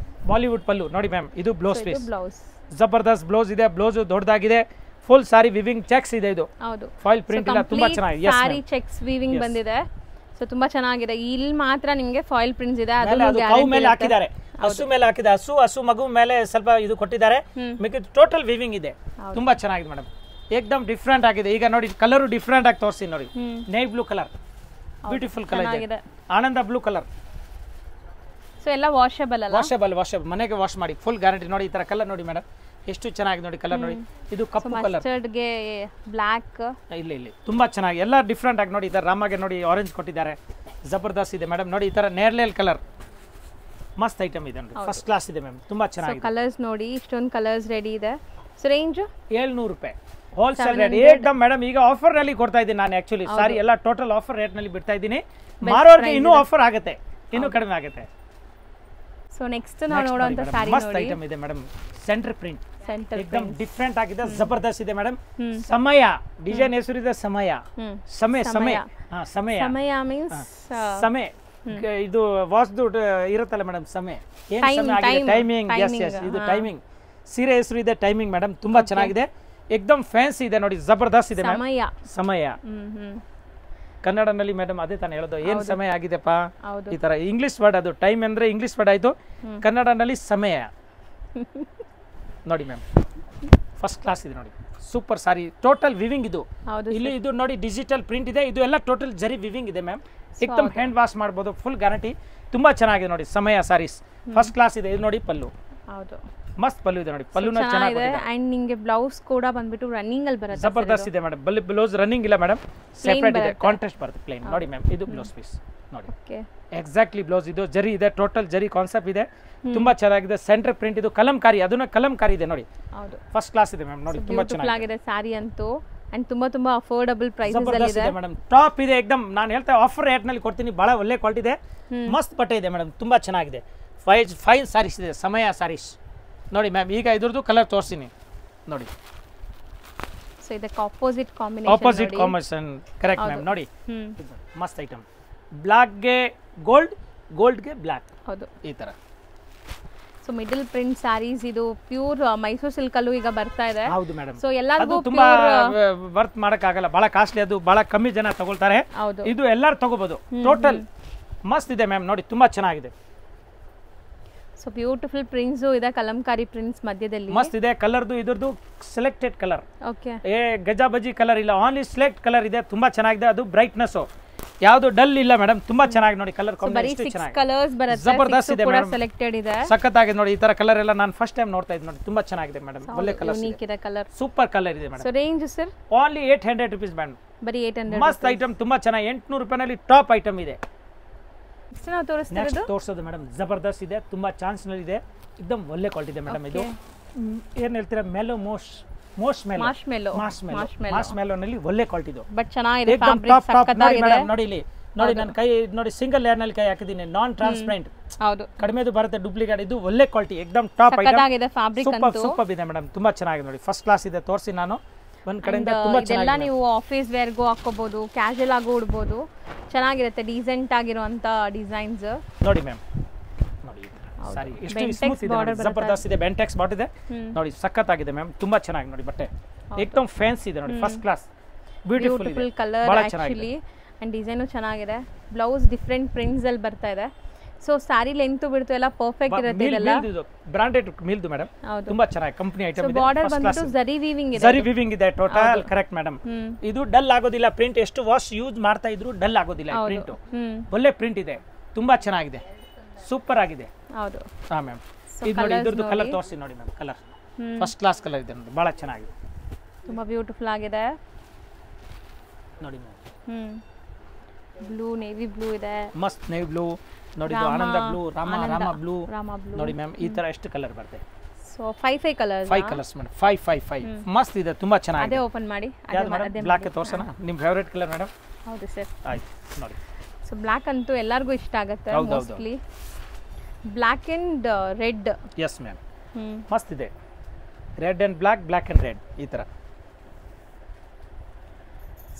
ಬಾಲಿವುಡ್ ಪಲ್ಲು ನೋಡಿ ಮ್ಯಾಮ್. ಇದು ಬ್ಲೌಸ್ ಪೀಸ್, ಜಬರ್ದಸ್ತ್ ಬ್ಲೌಸ್ ಇದೆ, ಬ್ಲೌಸ್ ದೊಡ್ಡದಾಗಿದೆ, ಫುಲ್ ಸಾರಿ ವಿವಿಂಗ್ ಚೆಕ್ಸ್ ಇದೆ, ಇದು ಫಾಯಿಲ್ ಪ್ರಿಂಟ್ ಇಲ್ಲ, ತುಂಬಾ ಚೆನ್ನಾಗಿದೆ. ಸಾರಿ ಚೆಕ್ಸ್ ವಿವಿಂಗ್ ಬಂದಿದೆ, ಸೊ ತುಂಬಾ ಚೆನ್ನಾಗಿದೆ. ಇಲ್ಲಿ ಮಾತ್ರ ನಿಮಗೆ ಫಾಯಿಲ್ ಪ್ರಿಂಟ್ಸ್ ಇದೆ, ಅದು ಕೌ ಮೇಲೆ ಹಾಕಿದ್ದಾರೆ, ಹಸು ಮೇಲೆ ಹಾಕಿದೆ, ಹಸು ಮಗು ಮೇಲೆ ಸ್ವಲ್ಪ ಇದು ಕೊಟ್ಟಿದ್ದಾರೆ, ಮಿಕ್ಕಿದ್ದು ಟೋಟಲ್ ವಿವಿಂಗ್ ಇದೆ, ತುಂಬಾ ಚೆನ್ನಾಗಿದೆ ಮೇಡಮ್, ಏಕದಮ್ ಡಿಫ್ರೆಂಟ್ ಆಗಿದೆ. ಈಗ ನೋಡಿ ಕಲರ್ ಡಿಫ್ರೆಂಟ್ ಆಗಿ ತೋರಿಸಿ ನೋಡಿ, navy blue colour, beautiful colour ಇದೆ, ಆನಂದ ಬ್ಲೂ ಕಲರ್. ಸೊ ಎಲ್ಲ ವಾಷಬಲ್ ಅಲ್ಲ? ವಾಷಬಲ್, ಮನೆಗೆ ವಾಶ್ ಮಾಡಿ, ಫುಲ್ ಗ್ಯಾರಂಟಿ. ನೋಡಿ ಈ ತರ ಕಲರ್ ನೋಡಿ ಮೇಡಮ್, ಎಷ್ಟು ಚೆನ್ನಾಗಿದೆ ನೋಡಿ ಕಲರ್ ನೋಡಿ. ಇದು ಕಪ್ಪು ಕಲರ್, ಮಸ್ಟರ್ಡ್ ಗೆ ಬ್ಲಾಕ್, ಇಲ್ಲಿ ತುಂಬಾ ಚೆನ್ನಾಗಿ ಎಲ್ಲ ಡಿಫ್ರೆಂಟ್ ಆಗಿ ನೋಡಿ. ಈ ತರ ರಾಮಗೆ ನೋಡಿ ಆರೆಂಜ್ ಕೊಟ್ಟಿದ್ದಾರೆ, ಜಬರ್ದಸ್ತ್ ಇದೆ ಮೇಡಮ್. ನೋಡಿ ಈ ತರ ನೇರ್ಲೇಲ್ ಕಲರ್, ಮಸ್ತ್ ಐಟಮ್ ಇದೆ ನೋಡಿ, ಫಸ್ಟ್ ಕ್ಲಾಸ್ ಇದೆ ಮ್ಯಾಮ್, ತುಂಬಾ ಚೆನ್ನಾಗಿದೆ. ಕಲರ್ಸ್ ನೋಡಿ, ಇಷ್ಟೊಂದು ಕಲರ್ಸ್ ರೆಡಿ ಇದೆ. ಸೊ ರೇಂಜ್ 700 ರೂಪಾಯಿ ಹೋಲ್ಸೇಲ್ ರೇಟ್ ಏಕದಮ್ ಮೇಡಮ್. ಈಗ ಆಫರ್ ನಲ್ಲಿ ಕೊಡ್ತಾ ಇದ್ದೀನಿ ನಾನು, ಆಕ್ಚುಲಿ ಸಾರಿ ಎಲ್ಲ ಟೋಟಲ್ ಆಫರ್ ರೇಟ್ ನಲ್ಲಿ ಬಿಡ್ತಾ ಇದ್ದೀನಿ. ಮಾರೋರಿಗೆ ಇನ್ನೂ ಆಫರ್ ಆಗುತ್ತೆ, ಇನ್ನೂ ಕಡಿಮೆ ಆಗುತ್ತೆ. ಸೊ ನೆಕ್ಸ್ಟ್ ನಾವು ನೋಡುವಂತ ಸಾರಿ ಮಸ್ತ್ ಐಟಮ್ ಇದೆ ಮೇಡಮ್, ಸೆಂಟರ್ ಪ್ರಿಂಟ್, ಏಕದಮ್ ಡಿಫ್ರೆಂಟ್ ಆಗಿದೆ, ಜಬರ್ದಸ್ತ್ ಇದೆ ಮೇಡಮ್. ಸಮಯ ಡಿಸೈನ್ ಹೆಸರಿದೆ, ಸಮಯ ಸಮಯ ಸಮಯ ಸಮಯ ಸಮಯ ಮೀನ್ಸ್ ಸಮಯ, ಇದು ವಾಸ್ದು ಇರುತ್ತಲ್ಲ ಮೇಡಮ್, ಸಮಯ ಏನ್ ಸಮಯ ಆಗಿದೆ, ಟೈಮಿಂಗ್. ಎಸ್ ಎಸ್, ಇದು ಟೈಮಿಂಗ್. ಸೀರೆ ಹೆಸರು ಇದೆ ಟೈಮಿಂಗ್ ಮೇಡಮ್, ತುಂಬಾ ಚೆನ್ನಾಗಿದೆ, ಏಕದಮ್ ಫ್ಯಾನ್ಸಿ ಇದೆ ನೋಡಿ, ಜಬರ್ದಸ್ತ್ ಇದೆ ಸಮಯ. ಸಮಯ ಕನ್ನಡನಲ್ಲಿ ಮೇಡಮ್ ಅದೇ ತಾನೇ ಹೇಳೋದು, ಏನ್ ಸಮಯ ಆಗಿದೆಪ್ಪ ಈ ತರ. ಇಂಗ್ಲಿಷ್ ವರ್ಡ್ ಅದು, ಟೈಮ್ ಅಂದ್ರೆ ಇಂಗ್ಲಿಷ್ ವರ್ಡ್ ಆಯ್ತು, ಕನ್ನಡನಲ್ಲಿ ಸಮಯ ನೋಡಿ ಮ್ಯಾಮ್, ಫಸ್ಟ್ ಕ್ಲಾಸ್ ಇದೆ ನೋಡಿ, ಸೂಪರ್ ಸಾರಿ, ಟೋಟಲ್ ವಿವಿಂಗ್ ಇದು. ಇಲ್ಲಿ ಇದು ನೋಡಿ ಡಿಜಿಟಲ್ ಪ್ರಿಂಟ್ ಇದೆ, ಇದು ಎಲ್ಲ ಟೋಟಲ್ ಜರಿ ವಿವಿಂಗ್ ಇದೆ ಮ್ಯಾಮ್, ಏಕದಮ್ ಹ್ಯಾಂಡ್ ವಾಶ್ ಮಾಡ್ಬೋದು, ಫುಲ್ ಗ್ಯಾರಂಟಿ, ತುಂಬಾ ಚೆನ್ನಾಗಿದೆ ನೋಡಿ. ಸಮಯ ಸಾರೀಸ್ ಫಸ್ಟ್ ಕ್ಲಾಸ್ ಇದೆ. ಇದು ನೋಡಿ ಪಲ್ಲು, ಹೌದು ಮಸ್ತ್ ಪಲ್ಲು ಇದೆ ನೋಡಿ, ಪಲ್ಲುನ ಚೆನ್ನಾಗಿದೆ. ಅಂಡ್ ನಿಮಗೆ ಬ್ಲೌಸ್ ಕೂಡ ಬಂದ್ಬಿಟ್ಟು ರನ್ನಿಂಗ್ ಅಲ್ಲಿ ಬರುತ್ತೆ, ಜಬರ್ದಸ್ತ್ ಇದೆ ಮೇಡಮ್. ಬ್ಲೌಸ್ ರನ್ನಿಂಗ್ ಇಲ್ಲ ಮೇಡಮ್, ಸೆಪರೇಟ್ ಇದೆ, ಕಾಂಟ್ರಾಸ್ಟ್ ಬರುತ್ತೆ, ಪ್ಲೇನ್ ನೋಡಿ ಮ್ಯಾಮ್. ಇದು ಬ್ಲೌಸ್ ಪೀಸ್ ನೋಡಿ, ಎಕ್ಸಾಕ್ಟ್ಲಿ ಬ್ಲೌಸ್, ಇದು ಜರಿ ಇದೆ, ಟೋಟಲ್ ಜರಿ ಕಾನ್ಸೆಪ್ಟ್ ಇದೆ, ತುಂಬಾ ಚೆನ್ನಾಗಿದೆ. ಸೆಂಟರ್ ಪ್ರಿಂಟ್, ಇದು ಕಲಂಕಾರಿ, ಅದನ್ನ ಕಲಂಕಾರಿ ಇದೆ ನೋಡಿ, ಹೌದು ಫಸ್ಟ್ ಕ್ಲಾಸ್ ಇದೆ ಮ್ಯಾಮ್ ನೋಡಿ, ತುಂಬಾ ಚೆನ್ನಾಗಿದೆ ಸಾರಿ ಅಂತೂ. ಅಂಡ್ ತುಂಬಾ ಅಫೋರ್ಡಬಲ್ ಪ್ರೈಸಸ್ ಅಲ್ಲಿ ಇದೆ ಮೇಡಮ್, ಟಾಪ್ ಇದೆ ಏಕದಮ್. ನಾನು ಹೇಳ್ತಾ ಆಫರ್ ರೇಟ್ ನಲ್ಲಿ ಕೊಡ್ತೀನಿ, ಬಹಳ ಒಳ್ಳೆ ಕ್ವಾಲಿಟಿ ಇದೆ, ಮಸ್ತ್ ಬಟ್ಟೆ ಇದೆ ಮೇಡಮ್, ತುಂಬಾ ಚೆನ್ನಾಗಿದೆ. ಫೈನ್ ಸಾರೀಸ್ ಇದೆ, ಸಮಯ ಸಾರೀಸ್ ನೋಡಿ ಮ್ಯಾಮ್. ಈಗ ಇದ್ರದ್ದು ಕಲರ್ ತೋರಿಸ್ತೀನಿ ನೋಡಿ, ಸೊ ಇದಕ್ಕೆ ಆಪೋಸಿಟ್ ಕಾಂಬಿನೇಷನ್ ಕರೆಕ್ಟ್ ಮ್ಯಾಮ್ ನೋಡಿ, ಮಸ್ತ್ ಐಟಮ್. ಬ್ಲಾಕ್ ಗೆ ಗೋಲ್ಡ್, ಗೋಲ್ಡ್ ಗೆ ಬ್ಲಾಕ್, ಹೌದು ಈ ತರ. ಸೊ ಮಿಡಲ್ ಪ್ರಿಂಟ್ ಸ್ಯಾರೀಸ್, ಇದು ಪ್ಯೂರ್ ಮೈಸೂರು ಸಿಲ್ಕ್ ಅಲ್ಲೂ ಈಗ ಬರ್ತಾ ಇದೆ. ಹೌದು ಮೇಡಮ್. ಸೊ ಎಲ್ಲರಿಗೂ ತುಂಬಾ ವರ್ತ್ ಮಾಡಕ್ ಆಗಲ್ಲ, ಬಹಳ ಕಾಸ್ಟ್ಲಿ, ಅದು ಬಹಳ ಕಮ್ಮಿ ಜನ ತಗೊಳ್ತಾರೆ. ಇದು ಎಲ್ಲರೂ ತಗೋಬಹುದು, ಟೋಟಲ್ ಮಸ್ತ್ ಇದೆ ಮ್ಯಾಮ್ ನೋಡಿ, ತುಂಬಾ ಚೆನ್ನಾಗಿದೆ. ಸೊ ಬ್ಯೂಟಿಫುಲ್ ಪ್ರಿಂಟ್ಸ್ ಇದೆ, ಕಲಂಕಾರಿ ಪ್ರಿಂಟ್ಸ್ ಮಧ್ಯದಲ್ಲಿ ಮಸ್ತ್ ಇದೆ. ಕಲರ್ದು ಇದ್ರದ್ದು ಸೆಲೆಕ್ಟೆಡ್ ಕಲರ್, ಓಕೆ, ಗಜಾ ಬಜಿ ಕಲರ್ ಇಲ್ಲ, ಓನ್ಲಿ ಸೆಲೆಕ್ಟ್ ಕಲರ್ ಇದೆ, ತುಂಬಾ ಚೆನ್ನಾಗಿದೆ. ಅದು ಬ್ರೈಟ್ನೆಸ್ ಯಾವುದು ಡಲ್ ಇಲ್ಲ ಮೇಡಮ್, ತುಂಬಾ ಚೆನ್ನಾಗಿ ನೋಡಿ ಕಲರ್ ಕಾಂಬಿನೇಷನ್, ಚೆನ್ನಾಗಿ ಕಲರ್ಸ್ ಬರುತ್ತೆ, ಜಬರ್ದಸ್ತ್ ಇದೆ ಮೇಡಮ್, ಸೆಲೆಕ್ಟೆಡ್ ಇದೆ, ಸಖತ್ತಾಗಿದೆ ನೋಡಿ. ಈ ತರ ಕಲರ್ ಎಲ್ಲ ನಾನು ಫಸ್ಟ್ ಟೈಮ್ ನೋಡ್ತಾ ಇದ್ದೀನಿ ನೋಡಿ, ತುಂಬಾ ಚೆನ್ನಾಗಿದೆ ಮೇಡಮ್, ಒಳ್ಳೆ ಕಲರ್, ಯೂನಿಕ್ ಇದೆ ಕಲರ್, ಸೂಪರ್ ಕಲರ್ ಇದೆ madam. So range sir only 800 rupees madam, ಬರೀ 800, ಮಸ್ತ್ ಐಟಮ್, ತುಂಬಾ ಚೆನ್ನಾಗಿ. 800 ರೂಪಾಯಿನಲ್ಲಿ ಟಾಪ್ ಐಟಮ್ ಇದೆ, ನೆಕ್ಸ್ಟ್ ನಾವು ತೋರಿಸ್ತಿರೋದು ತೋರಿಸೋದು ಮೇಡಮ್ ಜಬರ್ದಸ್ತ್ ಇದೆ, ತುಂಬಾ ಚಾನ್ಸ್ ನಲ್ಲಿ ಇದೆ, एकदम ಒಳ್ಳೆ ಕ್ವಾಲಿಟಿ ಇದೆ ಮೇಡಮ್. ಇದು ಏನು ಹೇಳ್ತೀರಾ, ಮೆಲೋ ಮಾರ್ಶ್ಮೆಲೋ ನಲ್ಲಿ ಒಳ್ಳೆ ಕ್ವಾಲಿಟಿ ಇದು, ಬಟ್ ಚೆನ್ನಾಗಿದೆ ಫ್ಯಾಬ್ರಿಕ್ ಸಕ್ಕತ್ತಾಗಿದೆ. ನೋಡಿ ಇಲ್ಲಿ ನೋಡಿ, ನನ್ನ ಕೈ ನೋಡಿ, ಸಿಂಗಲ್ ಲೇಯರ್ ನಲ್ಲಿ ಕೈ ಹಾಕಿದ್ದೀನಿ, ನಾನ್ ಟ್ರಾನ್ಸ್ಪರೆಂಟ್, ಹೌದು ಕಡಿಮೆದು ಬರುತ್ತೆ, ಡೂಪ್ಲಿಕೇಟ್. ಇದು ಒಳ್ಳೆ ಕ್ವಾಲಿಟಿ, एकदम ಟಾಪ್ ಐಟಮ್, ಸಕ್ಕತ್ತಾಗಿದೆ ಫ್ಯಾಬ್ರಿಕ್ ಅಂತೂ, ಸೂಪರ್ ಇದೆ ಮೇಡಮ್, ತುಂಬಾ ಚೆನ್ನಾಗಿದೆ ನೋಡಿ, ಫಸ್ಟ್ ಕ್ಲಾಸ್ ಇದೆ. ತೋರಿಸಿ ನಾನು ಒಂದ್ ಕಡೆಯಿಂದ ತುಂಬಾ ಇದೆಲ್ಲ ನೀವು ಆಫೀಸ್ ವೇರ್ಗೂ ಹಾಕೋಬಹುದು, ಕ್ಯಾಶುಯಲ್ ಆಗೂ ಉಡ್ಬೋದು, ಚೆನ್ನಾಗಿರುತ್ತೆ, ಡೀಸೆಂಟ್ ಆಗಿರುವಂತ ಡಿಸೈನ್ಸ್ ನೋಡಿ ಮ್ಯಾಮ್. ನೋಡಿ ಸಾರಿ ಎಷ್ಟು ಸ್ಮೂತ್ ಇದೆ, ಜಬರ್ದಸ್ತ್ ಇದೆ, ಬೆಂಟೆಕ್ಸ್ ಬಾಟ್ ಇದೆ ನೋಡಿ, ಸಕ್ಕತ್ತಾಗಿದೆ ಮ್ಯಾಮ್, ತುಂಬಾ ಚೆನ್ನಾಗಿ ನೋಡಿ ಬಟ್ಟೆ, एकदम ಫ್ಯಾನ್ಸಿ ಇದೆ ನೋಡಿ, ಫಸ್ಟ್ ಕ್ಲಾಸ್, ಬ್ಯೂಟಿಫುಲ್ ಇದೆ, ಕಲರ್ ಆಕ್ಚುಲಿ ಅಂಡ್ ಡಿಸೈನು ಚೆನ್ನಾಗಿದೆ. ಬ್ಲೌಸ್ ಡಿಫರೆಂಟ್ ಪ್ರಿಂಟ್ಸ್ ಅಲ್ಲಿ ಬರ್ತಾ ಇದೆ. ಸೊ ಸ್ಯಾರಿ ಲೆಂತ್ ಬಿಡ್ತು ಎಲ್ಲ ಪರ್ಫೆಕ್ಟ್ ಇರುತ್ತೆ. ಇದೆಲ್ಲ ಬ್ರಾಂಡೆಡ್ ಮಿಲ್ದು ಮೇಡಮ್, ತುಂಬಾ ಚೆನ್ನಾಗಿ ಕಂಪನಿ ಐಟಮ್ ಇದೆ. ಬಾರ್ಡರ್ ಬಂದು ಜರಿ ವೀವಿಂಗ್ ಇದೆ, ಜರಿ ವೀವಿಂಗ್ ಇದೆ ಟೋಟಲ್, ಕರೆಕ್ಟ್ ಮೇಡಮ್. ಇದು ಡಲ್ ಆಗೋದಿಲ್ಲ ಪ್ರಿಂಟ್, ಎಷ್ಟು ವಾಶ್ ಯೂಸ್ ಮಾಡ್ತಾ ಇದ್ರು ಡಲ್ ಆಗೋದಿಲ್ಲ ಪ್ರಿಂಟ್, ಒಳ್ಳೆ ಪ್ರಿಂಟ್ ಇದೆ, ತುಂಬಾ ಚೆನ್ನಾಗಿದೆ, ಸೂಪರ್ ಆಗಿದೆ. ಹೌದು ಹಾ ಮ್ಯಾಮ್. ಇದು ನೋಡಿ, ಇದ್ರದ್ದು ಕಲರ್ ತೋರಿಸಿ ನೋಡಿ ma'am, colour first class colour ಇದೆ ನೋಡಿ, ಬಹಳ ಚೆನ್ನಾಗಿದೆ, ತುಂಬಾ ಬ್ಯೂಟಿಫುಲ್ ಆಗಿದೆ ನೋಡಿ ಮ್ಯಾಮ್. ಬ್ಲೂ, ನೇವಿ ಬ್ಲೂ ಇದೆ, ಮಸ್ತ್ ನೇವಿ ಬ್ಲೂ ನೋಡಿ, ಇದು ಆನಂದ ಬ್ಲೂ, ರಾಮ ಬ್ಲೂ ನೋಡಿ ಮ್ಯಾಮ್. ಈ ತರ ಎಷ್ಟು ಕಲರ್ ಬರುತ್ತೆ? ಸೊ 5 ಕಲರ್ಸ್, 5 ಕಲರ್ಸ್ ಮೇಡಮ್, 5 ಮಸ್ತ್ ಇದೆ, ತುಂಬಾ ಚೆನ್ನಾಗಿದೆ. ಅದೇ ಓಪನ್ ಮಾಡಿ, ಅದೇ ಬ್ಲಾಕ್ ತೋರ್ಸೋಣ, ನಿಮ್ಮ ಫೇವರೇಟ್ ಕಲರ್ ಮೇಡಮ್? ಹೌದು ಸರ್, ಆಯ್ತು ನೋಡಿ. ಸೊ ಬ್ಲಾಕ್ ಅಂತೂ ಎಲ್ಲರಿಗೂ ಇಷ್ಟ ಆಗುತ್ತೆ mostly, black and red. Yes ma'am, ಮಸ್ತ್ ಇದೆ, red and black, black and red, ಈ ತರ.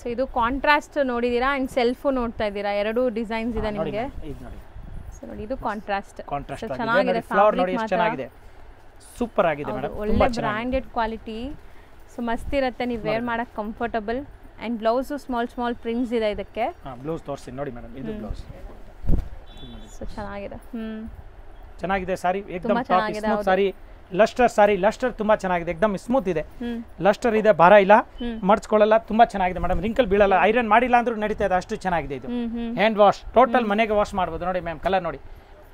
ಸೊ ಇದು ಕಾಂಟ್ರಾಸ್ಟ್ ನೋಡಿದೀರಾ ಅಂಡ್ ಸೆಲ್ಫ್ ನೋಡ್ತಾ ಇದ್ದೀರಾ, ಎರಡು ಡಿಸೈನ್ಸ್ ಇದೆ ನಿಮಗೆ. ಇದು ನೋಡಿ, ಸೊ ನೋಡಿ ಇದು ಕಾಂಟ್ರಾಸ್ಟ್ ಚೆನ್ನಾಗಿದೆ, ಫ್ಲವರ್ ನೋಡಿ ಎಷ್ಟು ಚೆನ್ನಾಗಿದೆ, ಸೂಪರ್ ಆಗಿದೆ ಮೇಡಮ್, ಒಳ್ಳೆ ಬ್ರಾಂಡೆಡ್ ಕ್ವಾಲಿಟಿ. ಸೊ ಮಸ್ತ್ ಇರುತ್ತೆ, ನೀವು ವೇರ್ ಮಾಡಕ್ comfortable. And blouse small prints ಇದೆ ಇದಕ್ಕೆ. ಬ್ಲೌಸ್ ತೋರಿಸಿ ನೋಡಿ ಮೇಡಮ್, ಇದು ಬ್ಲೌಸ್. ಸೊ ಚೆನ್ನಾಗಿದೆ, ಚೆನ್ನಾಗಿದೆ ಸಾರಿ, एकदम ಟಾಪ್ ಸ್ಮೂತ್ ಸಾರಿ, ಲಸ್ಟರ್ ಸಾರಿ, ಲಸ್ಟರ್ ತುಂಬಾ ಚೆನ್ನಾಗಿದೆ, एकदम ಸ್ಮೂತ್ ಇದೆ, ಲಸ್ಟರ್ ಇದೆ, ಭಾರ ಇಲ್ಲ, ಮಡ್ಚ್ಕೊಳ್ಳಲ್ಲ, ತುಂಬಾ ಚೆನ್ನಾಗಿದೆ ಮೇಡಮ್, ರಿಂಕಲ್ ಬೀಳಲ್ಲ, ಐರನ್ ಮಾಡಿಲ್ಲ ಅಂದ್ರೂ ನಡೀತಾ ಇದೆ, ಅಷ್ಟು ಚೆನ್ನಾಗಿದೆ ಇದು. ಹ್ಯಾಂಡ್ ವಾಶ್, ಟೋಟಲ್ ಮನೆಗೆ ವಾಶ್ ಮಾಡಬಹುದು ನೋಡಿ ಮ್ಯಾಮ್. ಕಲರ್ ನೋಡಿ,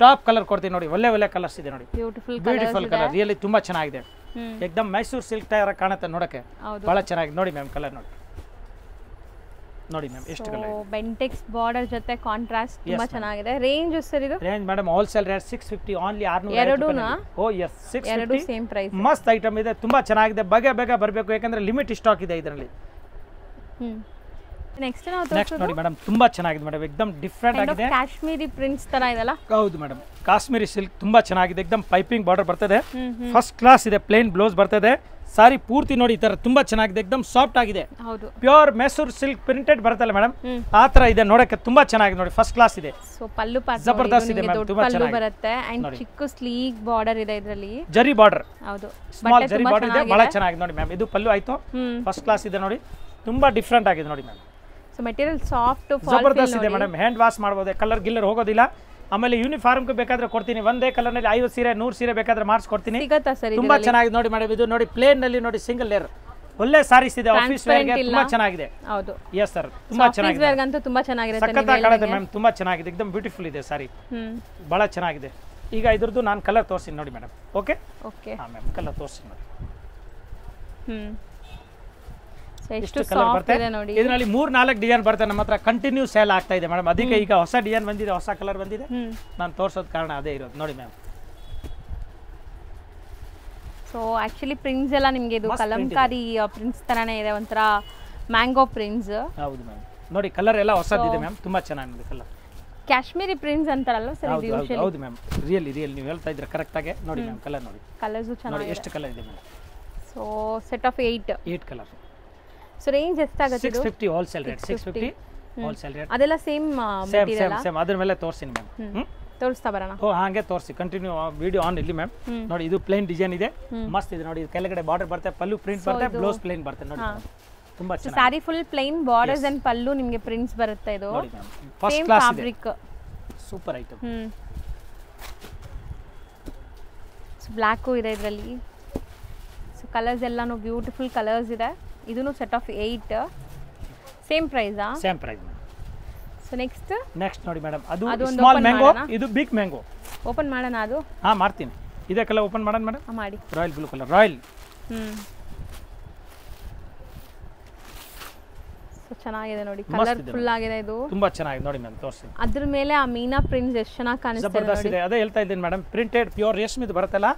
ಟಾಪ್ ಕಲರ್ ಕೊಡ್ತೀನಿ ನೋಡಿ, ಒಳ್ಳೆ ಕಲರ್ಸ್ ಇದೆ ನೋಡಿ, ಬ್ಯೂಟಿಫುಲ್ ಕಲರ್, ರಿಯಲಿ ತುಂಬಾ ಚೆನ್ನಾಗಿದೆ, एकदम ಮೈಸೂರು ಸಿಲ್ಕ್ ತರ ಕಾಣುತ್ತೆ ನೋಡಕ್ಕೆ, ಬಹಳ ಚೆನ್ನಾಗಿದೆ ನೋಡಿ ಮ್ಯಾಮ್. ಕಲರ್ ನೋಡಿ ಮ್ಯಾಮ್, ಎಷ್ಟು ಕಲರ್ ಇದೆ, ಬೆಂಟೆಕ್ಸ್ ಬಾರ್ಡರ್ ಜೊತೆ ಕಾಂಟ್ರಾಸ್ಟ್, ತುಂಬಾ ಚೆನ್ನಾಗಿದೆ. ರೇಂಜ್ ಸರ್ ಇದು? Range madam wholesale rate 650 only, 600. ಎರಡೂನಾ? ಓ ಎಸ್, 650, ಎರಡು ಸೇಮ್ ಪ್ರೈಸ್. ಮಸ್ತ್ ಐಟಮ್ ಇದೆ, ತುಂಬಾ ಚೆನ್ನಾಗಿದೆ, ಬೇಗ ಬರಬೇಕು, ಯಾಕಂದ್ರೆ ಲಿಮಿಟ್ ಸ್ಟಾಕ್ ಇದೆ ಇದರಲ್ಲಿ. ನೆಕ್ಸ್ಟ್ ನಾವು ನೋಡಿ ಮೇಡಮ್, ತುಂಬಾ ಚೆನ್ನಾಗಿದೆ ಮೇಡಮ್, एकदम ಡಿಫರೆಂಟ್ ಆಗಿದೆ, ಕಾಶ್ಮೀರಿ ಪ್ರಿಂಟ್ಸ್ ತರ ಇದೆಲ್ಲ. ಹೌದು ಮೇಡಮ್, ಕಾಶ್ಮೀರಿ ಸಿಲ್ಕ್ ತುಂಬಾ ಚೆನ್ನಾಗಿದೆ, एकदम ಪೈಪಿಂಗ್ ಬಾರ್ಡರ್ ಬರ್ತದೆ, ಫಸ್ಟ್ ಕ್ಲಾಸ್ ಇದೆ, ಪ್ಲೇನ್ ಬ್ಲೌಸ್ ಬರ್ತದೆ, ಸಾರಿ ಪೂರ್ತಿ ನೋಡಿ ಈ ತರ ತುಂಬಾ ಚೆನ್ನಾಗಿದೆ, एकदम ಸಾಫ್ಟ್ ಆಗಿದೆ, ಹೌದು ಪ್ಯೂರ್ ಮೈಸೂರು ಸಿಲ್ಕ್ ಪ್ರಿಂಟೆಡ್ ಬರ್ತಲ್ಲ ಮೇಡಮ್, ಆ ತರ ಇದೆ, ನೋಡಕ್ಕೆ ತುಂಬಾ ಚೆನ್ನಾಗಿದೆ ನೋಡಿ, ಫಸ್ಟ್ ಕ್ಲಾಸ್ ಇದೆ. ಸೊ ಪಲ್ಲು ಪಾರ್ಟ್ ಜಬರ್ದಸ್ತ್ ಇದೆ ಮೇಡಮ್, ತುಂಬಾ ಚೆನ್ನಾಗಿ ಬರುತ್ತೆ ಅಂಡ್ ಚಿಕ್ಕ ಸ್ಲೀಕ್ ಬಾರ್ಡರ್ ಇದೆ ಇದರಲ್ಲಿ, ಜರಿ ಬಾರ್ಡರ್, ಹೌದು ಸ್ಮಾಲ್ ಜರಿ ಬಾರ್ಡರ್ ಇದೆ, ಬಹಳ ಚೆನ್ನಾಗಿದೆ ನೋಡಿ ಮ್ಯಾಮ್. ಇದು ಪಲ್ಲು ಆಯ್ತು, ಫಸ್ಟ್ ಕ್ಲಾಸ್ ಇದೆ ನೋಡಿ, ತುಂಬಾ ಡಿಫರೆಂಟ್ ಆಗಿದೆ ನೋಡಿ ಮ್ಯಾಮ್. ಸೊ ಮೆಟೀರಿಯಲ್ ಸಾಫ್ಟ್, ಜಬರ್ದಸ್ತ್ ಇದೆ ಮೇಡಮ್, ಹ್ಯಾಂಡ್ ವಾಶ್ ಮಾಡಬಹುದು, ಕಲರ್ ಗಿಲ್ಲರ್ ಹೋಗೋದಿಲ್ಲ. ಆಮೇಲೆ ಯೂನಿಫಾರ್ಮ್ ಬೇಕಾದ್ರೆ ಕೊಡ್ತೀನಿ, ಒಂದೇ ಕಲರ್ ನಲ್ಲಿ 50 ಸೀರೆ 100 ಸೀರೆ ಬೇಕಾದ್ರೆ ಮಾಡಿಸ್ಕೊಡ್ತೀನಿ, ತುಂಬಾ ಚೆನ್ನಾಗಿದೆ ನೋಡಿ ಮೇಡಮ್. ಇದು ನೋಡಿ ಪ್ಲೇನ್ ನಲ್ಲಿ ನೋಡಿ, ಸಿಂಗಲ್ ಲೇಯರ್, ಒಳ್ಳೆ ಸಾರೀಸ್ ಇದೆ, ಆಫೀಸ್ ವೇರ್ ಗೆ ತುಂಬಾ ಚೆನ್ನಾಗಿದೆ. ಹೌದು ಎಸ್ ಸರ್, ತುಂಬಾ ಚೆನ್ನಾಗಿದೆ, ಆಫೀಸ್ ವೇರ್ ಗಂತೂ ತುಂಬಾ ಚೆನ್ನಾಗಿರುತ್ತೆ, ಸಖತ್ತಾಗಿ ಕಾಣುತ್ತೆ ಮ್ಯಾಮ್, ತುಂಬಾ ಚೆನ್ನಾಗಿದೆ, एकदम ಬ್ಯೂಟಿಫುಲ್ ಇದೆ ಸಾರಿ, ಬಹಳ ಚೆನ್ನಾಗಿದೆ. ಈಗ ಇದ್ರದ್ದು ನಾನು ಕಲರ್ ತೋರಿಸ್ತೀನಿ ನೋಡಿ ಮೇಡಮ್. ಓಕೆ ಓಕೆ, ಹಾ ಮ್ಯಾಮ್, ಕಲರ್ ತೋರಿಸಿ ನೋಡಿ. ಎಷ್ಟು ಸಾಫ್ಟ್ ಇದೆ ನೋಡಿ. ಇದರಲ್ಲಿ 3-4 ಡಿಸೈನ್ ಬರ್ತದೆ ನಮ್ಮ ಹತ್ರ, ಕಂಟಿನ್ಯೂ ಸೇಲ್ ಆಗ್ತಾ ಇದೆ ಮೇಡಮ್, ಅದಕ್ಕೆ ಈಗ ಹೊಸ ಡಿಸೈನ್ ಬಂದಿದೆ, ಹೊಸ ಕಲರ್ ಬಂದಿದೆ, ನಾನು ತೋರಿಸೋದು ಕಾರಣ ಅದೇ ಇರೋದು ನೋಡಿ ಮ್ಯಾಮ್. ಸೊ ಆಕ್ಚುಲಿ ಪ್ರಿಂಟ್ಸ್ ಎಲ್ಲ ನಿಮಗೆ ಇದು ಕಲಂಕಾರಿ ಪ್ರಿಂಟ್ಸ್ ತರಾನೇ ಇದೆ, ಒಂಥರ ಮ್ಯಾಂಗೋ ಪ್ರಿಂಟ್ಸ್. ಹೌದು ಮ್ಯಾಮ್, ನೋಡಿ ಕಲರ್ ಎಲ್ಲ ಹೊಸದಿದೆ ಮ್ಯಾಮ್, ತುಂಬಾ ಚೆನ್ನಾಗಿದೆ ಕಲರ್. ಕಾಶ್ಮೀರಿ ಪ್ರಿಂಟ್ಸ್ ಅಂತಾರಲ್ಲ ಸರ್ ಇದು ಯೂಶುವಲಿ? ಹೌದು ಮ್ಯಾಮ್, ರಿಯಲಿ ನೀವು ಹೇಳ್ತಾ ಇದ್ರೆ ಕರೆಕ್ಟ್ ಆಗಿ ನೋಡಿ ಮ್ಯಾಮ್. ಕಲರ್ ನೋಡಿ, ಕಲರ್ಸ್ ಚೆನ್ನಾಗಿದೆ, ಎಷ್ಟು ಕಲರ್ ಇದೆ ma'am. So set of 8 colour. So range ಎಷ್ಟಾಗುತ್ತೆ ಇದು? 650 ಹೋಲ್ಸೇಲ್ ರೇಟ್, 650 ಹೋಲ್ಸೇಲ್ ರೇಟ್. ಅದೆಲ್ಲ ಸೇಮ್ ಮೆಟೀರಿಯಲ್ ಸೇಮ್ ಅದ್ರ ಮೇಲೆ ತೋರಿಸ್ತೀನಿ ಮ್ಯಾಮ್. ತೋರಿಸ್ತಾ ಬರೋಣ. ಓ ಹಾಗೆ ತೋರಿಸಿ, ಕಂಟಿನ್ಯೂ ವಿಡಿಯೋ ಆನ್ ಇಲ್ಲಿ ಮ್ಯಾಮ್. ನೋಡಿ ಇದು ಪ್ಲೇನ್ ಡಿಸೈನ್ ಇದೆ, ಮಸ್ತ್ ಇದೆ ನೋಡಿ, ಕೆಳಗಡೆ ಬಾರ್ಡರ್ ಬರುತ್ತೆ, ಪಲ್ಲು ಪ್ರಿಂಟ್ ಬರುತ್ತೆ, ಬ್ಲೌಸ್ ಪ್ಲೇನ್ ಬರುತ್ತೆ ನೋಡಿ, ತುಂಬಾ ಚೆನ್ನಾಗಿ. Sari full plain borders and pallu ನಿಮಗೆ ಪ್ರಿಂಟ್ಸ್ ಬರುತ್ತೆ, ಇದು ನೋಡಿ ಮ್ಯಾಮ್, ಫಸ್ಟ್ ಕ್ಲಾಸ್ ಇದೆ, fabric, super item. So black ಇದೆ ಇದರಲ್ಲಿ. ಸೊ ಕಲರ್ಸ್ ಎಲ್ಲಾನು ಬ್ಯೂಟಿಫುಲ್ ಕಲರ್ಸ್ ಇದೆ. ಇದನ್ನು ಸೆಟ್ ಆಫ್ 8, ಸೇಮ್ ಪ್ರೈಸಾ? Same price. ಸೊ ನೆಕ್ಸ್ಟ್ ನೋಡಿ ಮೇಡಮ್, ಅದು ಸ್ಮಾಲ್ ಮ್ಯಾಂಗೋ, ಇದು ಬಿಗ್ ಮ್ಯಾಂಗೋ. ಓಪನ್ ಮಾಡೋಣ ಅದು? ಹಾ ಮಾಡ್ತೀನಿ, ಇದೇ ಕಲರ್ ಓಪನ್ ಮಾಡೋಣ ಮೇಡಮ್. ಮಾಡಿ. Royal blue colour, royal. So ಚೆನ್ನಾಗಿದೆ ನೋಡಿ, ಕಲರ್ಫುಲ್ ಆಗಿದೆ ಇದು, ತುಂಬಾ ಚೆನ್ನಾಗಿದೆ ನೋಡಿ ಮ್ಯಾಮ್, ತೋರಿಸಿ. ಅದ್ರ ಮೇಲೆ ಆ ಮೀನಾ ಪ್ರಿಂಟ್ಸ್ ಎಷ್ಟು ಚೆನ್ನಾಗಿ ಕಾಣಿಸ್ತಿದೆ ಜಬರ್ದಸ್ತ್ ಇದೆ. ಅದೇ ಹೇಳ್ತಾ ಇದ್ದೀನಿ ಮೇಡಮ್, ಪ್ರಿಂಟೆಡ್ ಪ್ಯೂರ್ ರೇಷ್ಮೆದು ಬರುತ್ತಲ್ಲ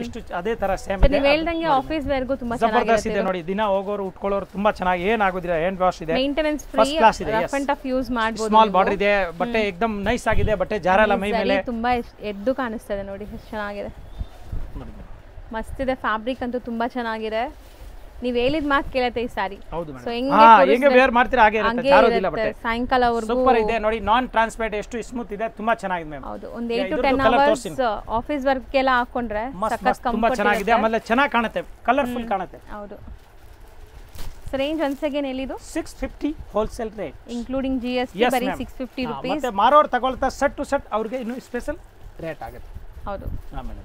ಇಷ್ಟು ಅದೇ ತರ ಸೇಮ್ ಇದೆ. ನೀವು ಹೇಳ್ದಂಗೆ ಆಫೀಸ್ ವೇರ್ಗೂ ತುಂಬಾ ಜಬರ್ದಸ್ತ್ ಇದೆ ನೋಡಿ, ದಿನ ಹೋಗೋರು ಉಟ್ಕೊಳ್ಳೋರು ತುಂಬಾ ಚೆನ್ನಾಗಿ, ಏನಾಗೋದಿಲ್ಲ, ಹ್ಯಾಂಡ್ ವಾಶ್ ಇದೆ, ಮೇಂಟೆನೆನ್ಸ್ ಫ್ರೀ, ಫಸ್ಟ್ ಕ್ಲಾಸ್ ಇದೆ, ರಫ್ ಅಂಡ್ ಟಫ್ ಯೂಸ್ ಮಾಡಬಹುದು. ಸ್ಮಾಲ್ ಬಾರ್ಡರ್ ಇದೆ, ಬಟ್ಟೆ ಏಕದಮ್ ನೈಸ್ ಆಗಿದೆ, ಬಟ್ಟೆ ಜಾರಲ್ಲ ಮೈ ಮೇಲೆ, ತುಂಬಾ ಎದ್ದು ಕಾಣಿಸ್ತಿದೆ ನೋಡಿ, ಎಷ್ಟು ಚೆನ್ನಾಗಿದೆ, ಮಸ್ತ್ ಇದೆ. ಫ್ಯಾಬ್ರಿಕ್ ಅಂತೂ ತುಂಬಾ ಚೆನ್ನಾಗಿದೆ. ನೀವು ಹೇಳಿದ ಮಾತು ಕೇಳತ್ತೆ ಈ ಸಾರಿ. ಸೊ ಹೆಂಗೆ ವೇರ್ ಮಾಡ್ತೀರಾ ಹಾಗೆ ಇರುತ್ತೆ, ಜಾರೋದಿಲ್ಲ ಬಟ್ಟೆ. ಸಾಯಂಕಾಲವರೆಗೂ ಸೂಪರ್ ಇದೆ ನೋಡಿ, ನಾನ್ ಟ್ರಾನ್ಸ್ಪರೆಂಟ್, ಎಷ್ಟು ಸ್ಮೂತ್ ಇದೆ, ತುಂಬಾ ಚೆನ್ನಾಗಿದೆ ಮ್ಯಾಮ್. ಹೌದು, ಒಂದು 8 to 10 ಅವರ್ಸ್ ಆಫೀಸ್ ವರ್ಕ್ ಎಲ್ಲ ಹಾಕೊಂಡ್ರೆ ಸಖತ್ ತುಂಬಾ ಚೆನ್ನಾಗಿದೆ, ಆಮೇಲೆ ಚೆನ್ನಾಗಿ ಕಾಣುತ್ತೆ, ಕಲರ್ಫುಲ್ ಕಾಣುತ್ತೆ. ಹೌದು. ಸೊ ರೇಂಜ್ ಒನ್ಸ್ ಅಗೇನ್ ಎಲ್ಲಿದು? 650 ಹೋಲ್ಸೇಲ್ ರೇಟ್ ಇನ್ಕ್ಲೂಡಿಂಗ್ GST, ಬರೀ 650 ರೂಪೀಸ್. ಮತ್ತೆ ಮಾರೋರು ತಗೊಳ್ತಾ ಸೆಟ್ ಟು ಸೆಟ್ ಅವ್ರಿಗೆ ಇನ್ನೂ ಸ್ಪೆಷಲ್ ರೇಟ್ ಆಗುತ್ತೆ. ಹೌದು. ಆಮೇಲೆ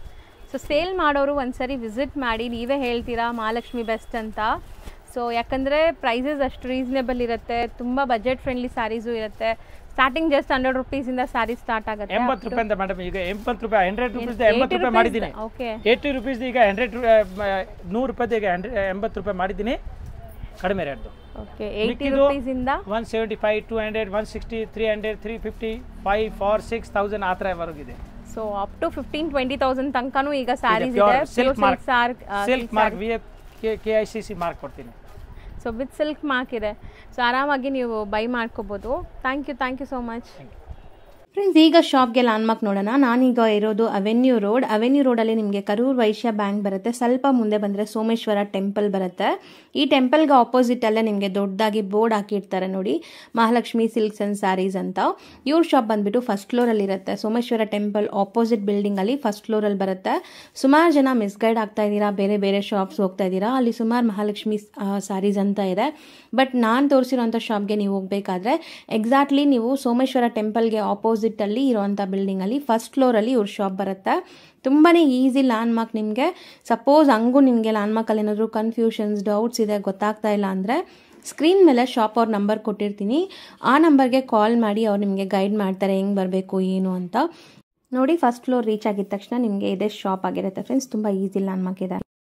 ಸೊ ಸೇಲ್ ಮಾಡೋರು ಒಂದ್ಸರಿ ವಿಸಿಟ್ ಮಾಡಿ, ನೀವೇ ಹೇಳ್ತೀರಾ ಮಹಾಲಕ್ಷ್ಮಿ ಬೆಸ್ಟ್ ಅಂತ. ಸೊ ಯಾಕಂದರೆ ಪ್ರೈಸಸ್ ಅಷ್ಟು ರೀಸನೇಬಲ್ ಇರುತ್ತೆ, ತುಂಬ ಬಜೆಟ್ ಫ್ರೆಂಡ್ಲಿ ಸ್ಯಾರೀಸು ಇರುತ್ತೆ. ಸ್ಟಾರ್ಟಿಂಗ್ ಜಸ್ಟ್ 100 ರೂಪೀಸಿಂದ ಸ್ಯಾರಿ ಸ್ಟಾರ್ಟ್ ಆಗುತ್ತೆ. 80 ರೂಪಾಯಿ ಅಂತ ಮೇಡಮ್, ಈಗ 80 ರೂಪಾಯಿ, 100 ರೂಪೀಸ್ 80 ರೂಪಾಯಿ ಮಾಡಿದ್ದೀನಿ. ಓಕೆ, 80 ರೂಪೀಸ್ ಈಗ 100 ರೂಪಾಯಿ ಈಗ 80 ರೂಪಾಯಿ ಮಾಡಿದ್ದೀನಿ, ಕಡಿಮೆ ರೇಟ್. ಓಕೆ, 80 ರೂಪೀಸಿಂದ 175, 200, 160, 300, 350, 5, 4, 6000 ಆ ಥರ ವರೆಗಿದೆ. ಸೊ ಅಪ್ ಟು 15-20,000 ತನಕನೂ ಈಗ ಸ್ಯಾರೀಸ್ ಇದೆ. ಸಿಲ್ಕ್ ಮಾರ್ಕ್ KICC ಮಾರ್ಕ್ ಕೊಡ್ತೀನಿ. ಸೊ ವಿತ್ ಸಿಲ್ಕ್ ಮಾರ್ಕ್ ಇದೆ. ಸೊ ಆರಾಮಾಗಿ ನೀವು ಬೈ ಮಾಡ್ಕೋಬೋದು. Thank you so much friends. ಈಗ ಶಾಪ್ಗೆ ಲ್ಯಾಂಡ್ಮಾರ್ಕ್ ನೋಡೋಣ. ನಾನೀಗ ಇರೋದು ಅವೆನ್ಯೂ ರೋಡಲ್ಲಿ ನಿಮಗೆ ಕರೂರ್ ವೈಶ್ಯ ಬ್ಯಾಂಕ್ ಬರುತ್ತೆ. ಸ್ವಲ್ಪ ಮುಂದೆ ಬಂದರೆ ಸೋಮೇಶ್ವರ ಟೆಂಪಲ್ ಬರುತ್ತೆ. ಈ ಟೆಂಪಲ್ಗೆ ಆಪೋಸಿಟಲ್ಲೇ ನಿಮಗೆ ದೊಡ್ಡದಾಗಿ ಬೋರ್ಡ್ ಹಾಕಿರ್ತಾರೆ ನೋಡಿ, ಮಹಾಲಕ್ಷ್ಮಿ ಸಿಲ್ಕ್ಸ್ ಆ್ಯಂಡ್ ಸ್ಯಾರೀಸ್ ಅಂತ. ಇವ್ರ ಶಾಪ್ ಬಂದುಬಿಟ್ಟು ಫಸ್ಟ್ ಫ್ಲೋರಲ್ಲಿ ಇರುತ್ತೆ. ಸೋಮೇಶ್ವರ ಟೆಂಪಲ್ ಆಪೋಸಿಟ್ ಬಿಲ್ಡಿಂಗಲ್ಲಿ ಫಸ್ಟ್ ಫ್ಲೋರಲ್ಲಿ ಬರುತ್ತೆ. ಸುಮಾರು ಜನ ಮಿಸ್ಗೈಡ್ ಆಗ್ತಾ ಇದ್ದೀರಾ, ಬೇರೆ ಶಾಪ್ಸ್ ಹೋಗ್ತಾ ಇದ್ದೀರಾ. ಅಲ್ಲಿ ಸುಮಾರು ಮಹಾಲಕ್ಷ್ಮಿ ಸ್ಯಾರೀಸ್ ಅಂತ ಇದೆ. ಬಟ್ ನಾನು ತೋರಿಸಿರೋಂಥ ಶಾಪ್ಗೆ ನೀವು ಹೋಗಬೇಕಾದ್ರೆ ಎಕ್ಸಾಕ್ಟ್ಲಿ ನೀವು ಸೋಮೇಶ್ವರ ಟೆಂಪಲ್ಗೆ ಆಪೋಸಿಟಲ್ಲಿ ಇರೋವಂಥ ಬಿಲ್ಡಿಂಗಲ್ಲಿ ಫಸ್ಟ್ ಫ್ಲೋರಲ್ಲಿ ಇವ್ರ ಶಾಪ್ ಬರುತ್ತೆ. ತುಂಬಾ ಈಸಿ ಲ್ಯಾಂಡ್ಮಾರ್ಕ್. ನಿಮಗೆ ಸಪೋಸ್ ಹಂಗೂ ನಿಮಗೆ ಲ್ಯಾಂಡ್ಮಾರ್ಕಲ್ಲಿ ಏನಾದರೂ ಕನ್ಫ್ಯೂಷನ್ಸ್, ಡೌಟ್ಸ್ ಇದೆ, ಗೊತ್ತಾಗ್ತಾ ಇಲ್ಲ ಅಂದರೆ ಸ್ಕ್ರೀನ್ ಮೇಲೆ ಶಾಪ್ ಅವ್ರ ನಂಬರ್ ಕೊಟ್ಟಿರ್ತೀನಿ. ಆ ನಂಬರ್ಗೆ ಕಾಲ್ ಮಾಡಿ ಅವ್ರು ನಿಮಗೆ ಗೈಡ್ ಮಾಡ್ತಾರೆ ಹೆಂಗೆ ಬರಬೇಕು ಏನು ಅಂತ. ನೋಡಿ, ಫಸ್ಟ್ ಫ್ಲೋರ್ ರೀಚ್ ಆಗಿದ ತಕ್ಷಣ ನಿಮಗೆ ಇದೇ ಶಾಪ್ ಆಗಿರುತ್ತೆ ಫ್ರೆಂಡ್ಸ್. ತುಂಬ ಈಸಿ ಲ್ಯಾಂಡ್ಮಾರ್ಕ್ ಇದೆ.